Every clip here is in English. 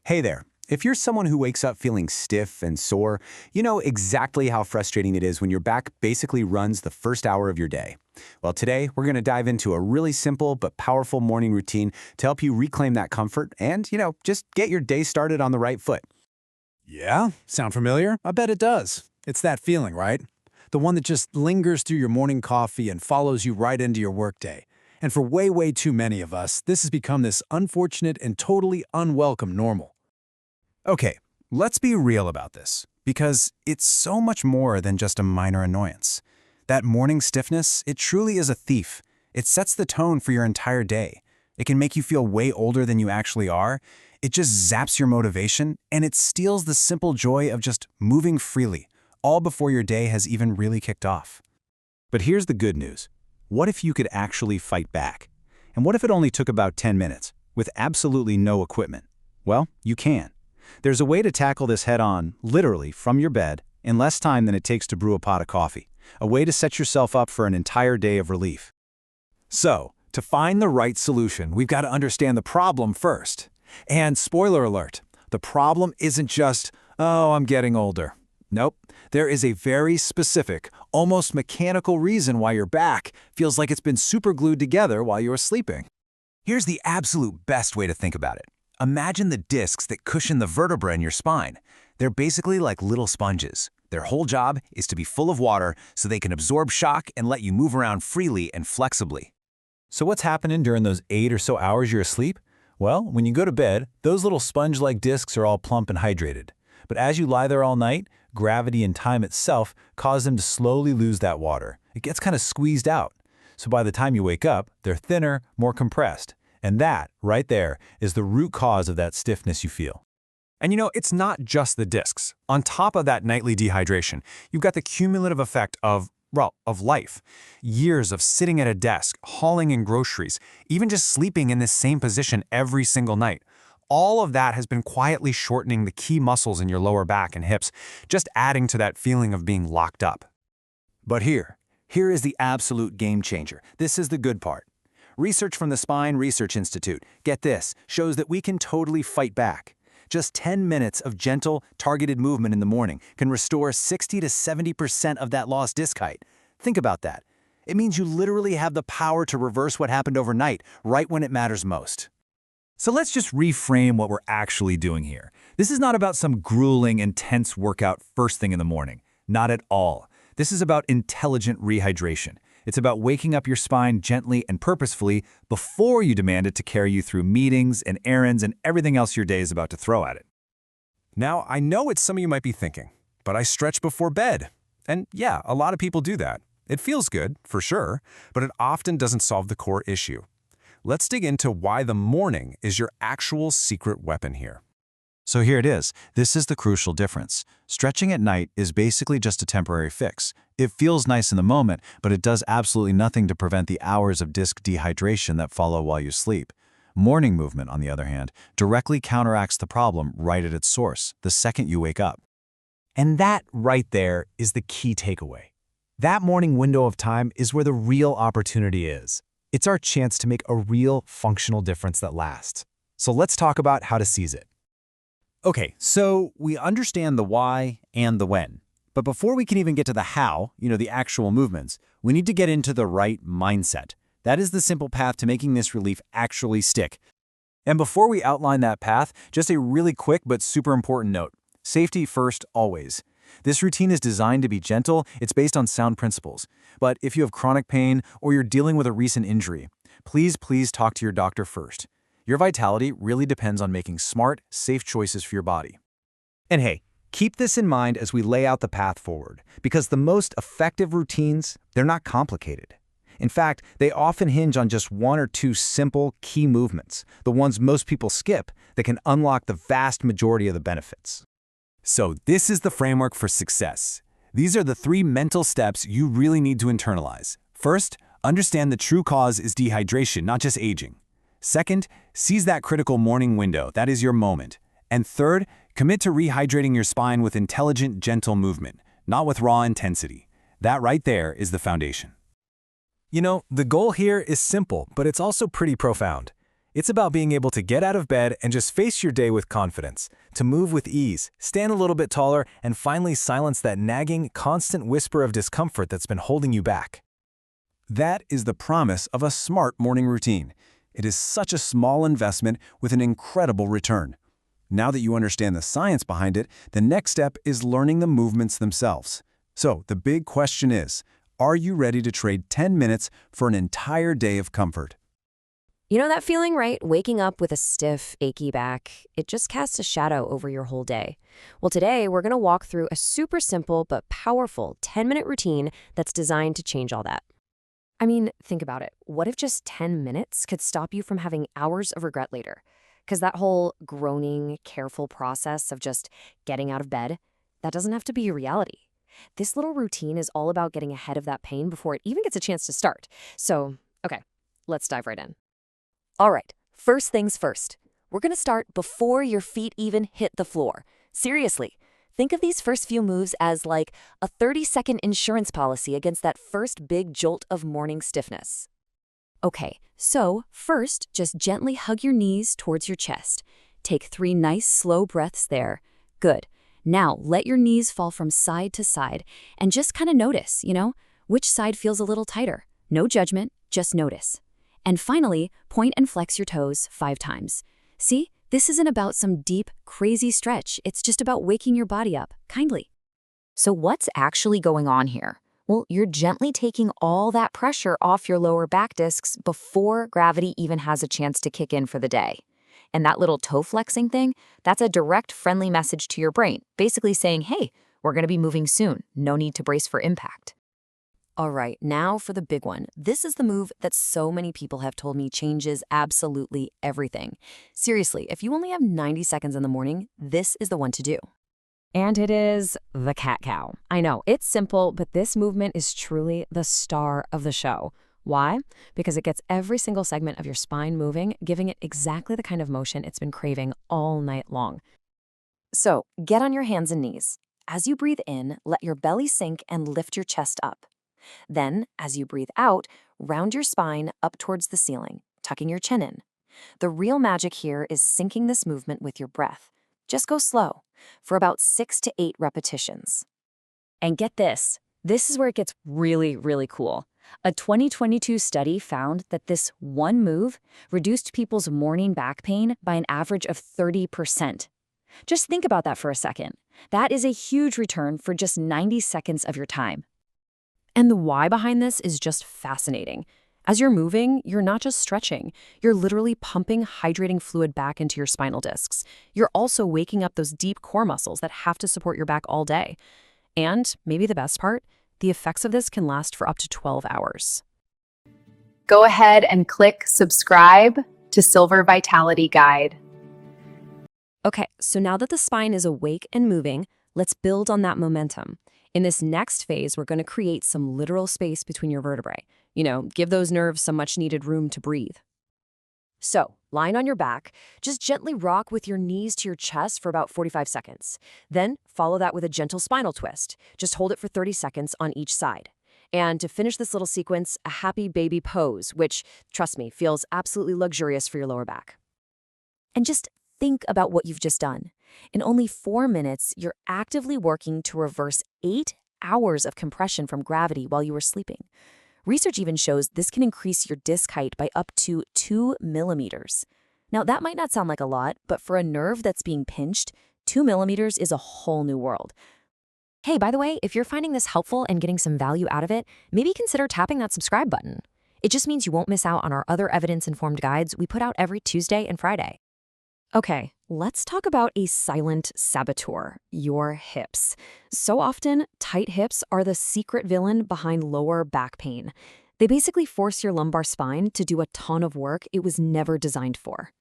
Hey there. If you're someone who wakes up feeling stiff and sore, you know exactly how frustrating it is when your back basically runs the first hour of your day. Well, today we're going to dive into a really simple but powerful morning routine to help you reclaim that comfort and, just get your day started on the right foot. Yeah, sound familiar? I bet it does. It's that feeling, right? The one that just lingers through your morning coffee and follows you right into your workday. And for way too many of us, this has become this unfortunate and totally unwelcome normal. Okay, let's be real about this, because it's so much more than just a minor annoyance. That morning stiffness, it truly is a thief. It sets the tone for your entire day. It can make you feel way older than you actually are. It just zaps your motivation, and it steals the simple joy of just moving freely, all before your day has even really kicked off. But here's the good news. What if you could actually fight back? And what if it only took about 10 minutes, with absolutely no equipment? Well, you can. There's a way to tackle this head-on, literally from your bed, in less time than it takes to brew a pot of coffee. A way to set yourself up for an entire day of relief. So, to find the right solution, we've got to understand the problem first. And spoiler alert, the problem isn't just, oh, I'm getting older. Nope, there is a very specific, almost mechanical reason why your back feels like it's been superglued together while you were sleeping. Here's the absolute best way to think about it. Imagine the discs that cushion the vertebra in your spine. They're basically like little sponges. Their whole job is to be full of water so they can absorb shock and let you move around freely and flexibly. So what's happening during those 8 or so hours you're asleep? Well, when you go to bed, those little sponge-like discs are all plump and hydrated. But as you lie there all night, gravity and time itself cause them to slowly lose that water. It gets kind of squeezed out. So by the time you wake up, they're thinner, more compressed. And that, right there, is the root cause of that stiffness you feel. And it's not just the discs. On top of that nightly dehydration, you've got the cumulative effect of life. Years of sitting at a desk, hauling in groceries, even just sleeping in this same position every single night. All of that has been quietly shortening the key muscles in your lower back and hips, just adding to that feeling of being locked up. But here is the absolute game changer. This is the good part. Research from the Spine Research Institute, get this, shows that we can totally fight back. Just 10 minutes of gentle, targeted movement in the morning can restore 60 to 70% of that lost disc height. Think about that. It means you literally have the power to reverse what happened overnight, right when it matters most. So let's just reframe what we're actually doing here. This is not about some grueling, intense workout first thing in the morning. Not at all. This is about intelligent rehydration. It's about waking up your spine gently and purposefully before you demand it to carry you through meetings and errands and everything else your day is about to throw at it. Now, I know what some of you might be thinking, but I stretch before bed. And yeah, a lot of people do that. It feels good, for sure, but it often doesn't solve the core issue. Let's dig into why the morning is your actual secret weapon here. So here it is. This is the crucial difference. Stretching at night is basically just a temporary fix. It feels nice in the moment, but it does absolutely nothing to prevent the hours of disc dehydration that follow while you sleep. Morning movement, on the other hand, directly counteracts the problem right at its source, the second you wake up. And that right there is the key takeaway. That morning window of time is where the real opportunity is. It's our chance to make a real functional difference that lasts. So let's talk about how to seize it. Okay, so we understand the why and the when. But before we can even get to the how, the actual movements, we need to get into the right mindset. That is the simple path to making this relief actually stick. And before we outline that path, just a really quick but super important note. Safety first, always. This routine is designed to be gentle, it's based on sound principles. But if you have chronic pain or you're dealing with a recent injury, please talk to your doctor first. Your vitality really depends on making smart, safe choices for your body. And hey, keep this in mind as we lay out the path forward, because the most effective routines, they're not complicated. In fact, they often hinge on just one or two simple, key movements, the ones most people skip, that can unlock the vast majority of the benefits. So this is the framework for success. These are the 3 mental steps you really need to internalize. First, understand the true cause is dehydration, not just aging. Second, seize that critical morning window, that is your moment. And third, commit to rehydrating your spine with intelligent, gentle movement, not with raw intensity. That right there is the foundation. The goal here is simple, but it's also pretty profound. It's about being able to get out of bed and just face your day with confidence, to move with ease, stand a little bit taller, and finally silence that nagging, constant whisper of discomfort that's been holding you back. That is the promise of a smart morning routine. It is such a small investment with an incredible return. Now that you understand the science behind it, the next step is learning the movements themselves. So the big question is, are you ready to trade 10 minutes for an entire day of comfort? You know that feeling, right? Waking up with a stiff, achy back. It just casts a shadow over your whole day. Well, today we're going to walk through a super simple but powerful 10-minute routine that's designed to change all that. I mean, think about it. What if just 10 minutes could stop you from having hours of regret later? Because that whole groaning, careful process of just getting out of bed, that doesn't have to be your reality. This little routine is all about getting ahead of that pain before it even gets a chance to start. So, okay, let's dive right in. All right, first things first. We're going to start before your feet even hit the floor. Seriously, think of these first few moves as like a 30-second insurance policy against that first big jolt of morning stiffness. Okay, so first, just gently hug your knees towards your chest. Take 3 nice, slow breaths there. Good. Now, let your knees fall from side to side and just kind of notice, which side feels a little tighter. No judgment, just notice. And finally, point and flex your toes 5 times. See, this isn't about some deep, crazy stretch. It's just about waking your body up, kindly. So what's actually going on here? Well, you're gently taking all that pressure off your lower back discs before gravity even has a chance to kick in for the day. And that little toe flexing thing, that's a direct, friendly message to your brain, basically saying, hey, we're going to be moving soon. No need to brace for impact. All right, now for the big one. This is the move that so many people have told me changes absolutely everything. Seriously, if you only have 90 seconds in the morning, this is the one to do. And it is the cat-cow. I know, it's simple, but this movement is truly the star of the show. Why? Because it gets every single segment of your spine moving, giving it exactly the kind of motion it's been craving all night long. So, get on your hands and knees. As you breathe in, let your belly sink and lift your chest up. Then, as you breathe out, round your spine up towards the ceiling, tucking your chin in. The real magic here is syncing this movement with your breath. Just go slow, for about 6 to 8 repetitions. And get this is where it gets really, really cool. A 2022 study found that this one move reduced people's morning back pain by an average of 30%. Just think about that for a second. That is a huge return for just 90 seconds of your time. And the why behind this is just fascinating. As you're moving, you're not just stretching. You're literally pumping hydrating fluid back into your spinal discs. You're also waking up those deep core muscles that have to support your back all day. And maybe the best part, the effects of this can last for up to 12 hours. Go ahead and click subscribe to Silver Vitality Guide. Okay, so now that the spine is awake and moving, let's build on that momentum. In this next phase, we're going to create some literal space between your vertebrae. Give those nerves some much-needed room to breathe. So, lying on your back, just gently rock with your knees to your chest for about 45 seconds. Then, follow that with a gentle spinal twist. Just hold it for 30 seconds on each side. And to finish this little sequence, a happy baby pose, which, trust me, feels absolutely luxurious for your lower back. And just think about what you've just done. In only 4 minutes, you're actively working to reverse 8 hours of compression from gravity while you were sleeping. Research even shows this can increase your disc height by up to 2 millimeters. Now, that might not sound like a lot, but for a nerve that's being pinched, 2 millimeters is a whole new world. Hey, by the way, if you're finding this helpful and getting some value out of it, maybe consider tapping that subscribe button. It just means you won't miss out on our other evidence-informed guides we put out every Tuesday and Friday. Okay, let's talk about a silent saboteur, your hips. So often, tight hips are the secret villain behind lower back pain. They basically force your lumbar spine to do a ton of work it was never designed for.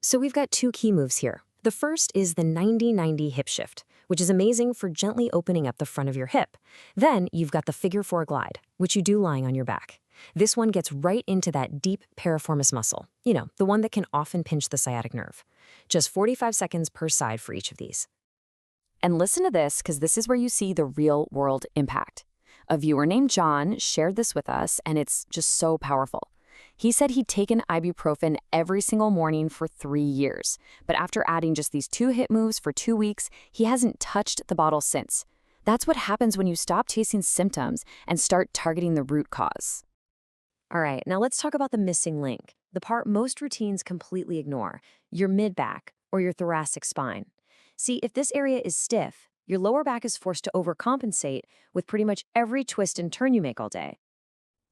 So we've got 2 key moves here. The first is the 90-90 hip shift, which is amazing for gently opening up the front of your hip. Then you've got the figure 4 glide, which you do lying on your back. This one gets right into that deep piriformis muscle, the one that can often pinch the sciatic nerve. Just 45 seconds per side for each of these. And listen to this, because this is where you see the real-world impact. A viewer named John shared this with us, and it's just so powerful. He said he'd taken ibuprofen every single morning for 3 years, but after adding just these 2 hip moves for 2 weeks, he hasn't touched the bottle since. That's what happens when you stop chasing symptoms and start targeting the root cause. All right, now let's talk about the missing link, the part most routines completely ignore, your mid-back or your thoracic spine. See, if this area is stiff, your lower back is forced to overcompensate with pretty much every twist and turn you make all day.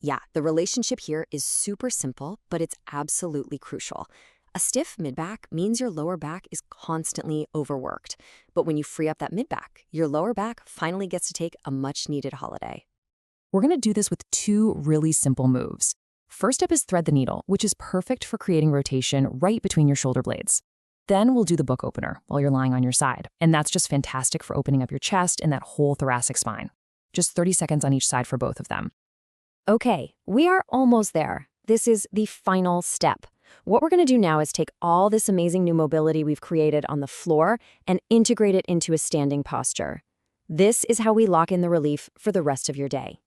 Yeah, the relationship here is super simple, but it's absolutely crucial. A stiff mid-back means your lower back is constantly overworked. But when you free up that mid-back, your lower back finally gets to take a much-needed holiday. We're going to do this with 2 really simple moves. First up is thread the needle, which is perfect for creating rotation right between your shoulder blades. Then we'll do the book opener while you're lying on your side, and that's just fantastic for opening up your chest and that whole thoracic spine. Just 30 seconds on each side for both of them. Okay, we are almost there. This is the final step. What we're going to do now is take all this amazing new mobility we've created on the floor and integrate it into a standing posture. This is how we lock in the relief for the rest of your day.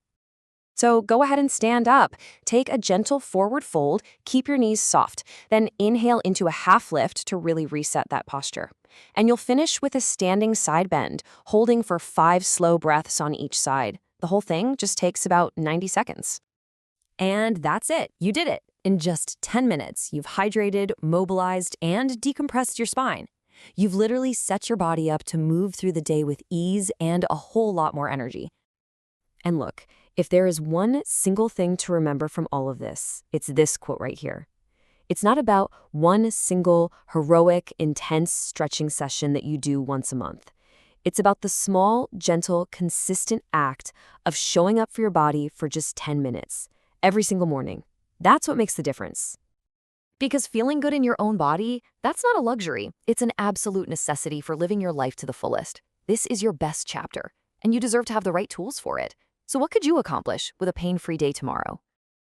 So go ahead and stand up. Take a gentle forward fold, keep your knees soft, then inhale into a half lift to really reset that posture. And you'll finish with a standing side bend, holding for 5 slow breaths on each side. The whole thing just takes about 90 seconds. And that's it. You did it. In just 10 minutes, you've hydrated, mobilized, and decompressed your spine. You've literally set your body up to move through the day with ease and a whole lot more energy. And look, if there is one single thing to remember from all of this, it's this quote right here. It's not about one single, heroic, intense stretching session that you do once a month. It's about the small, gentle, consistent act of showing up for your body for just 10 minutes, every single morning. That's what makes the difference. Because feeling good in your own body, that's not a luxury. It's an absolute necessity for living your life to the fullest. This is your best chapter, and you deserve to have the right tools for it. So what could you accomplish with a pain-free day tomorrow?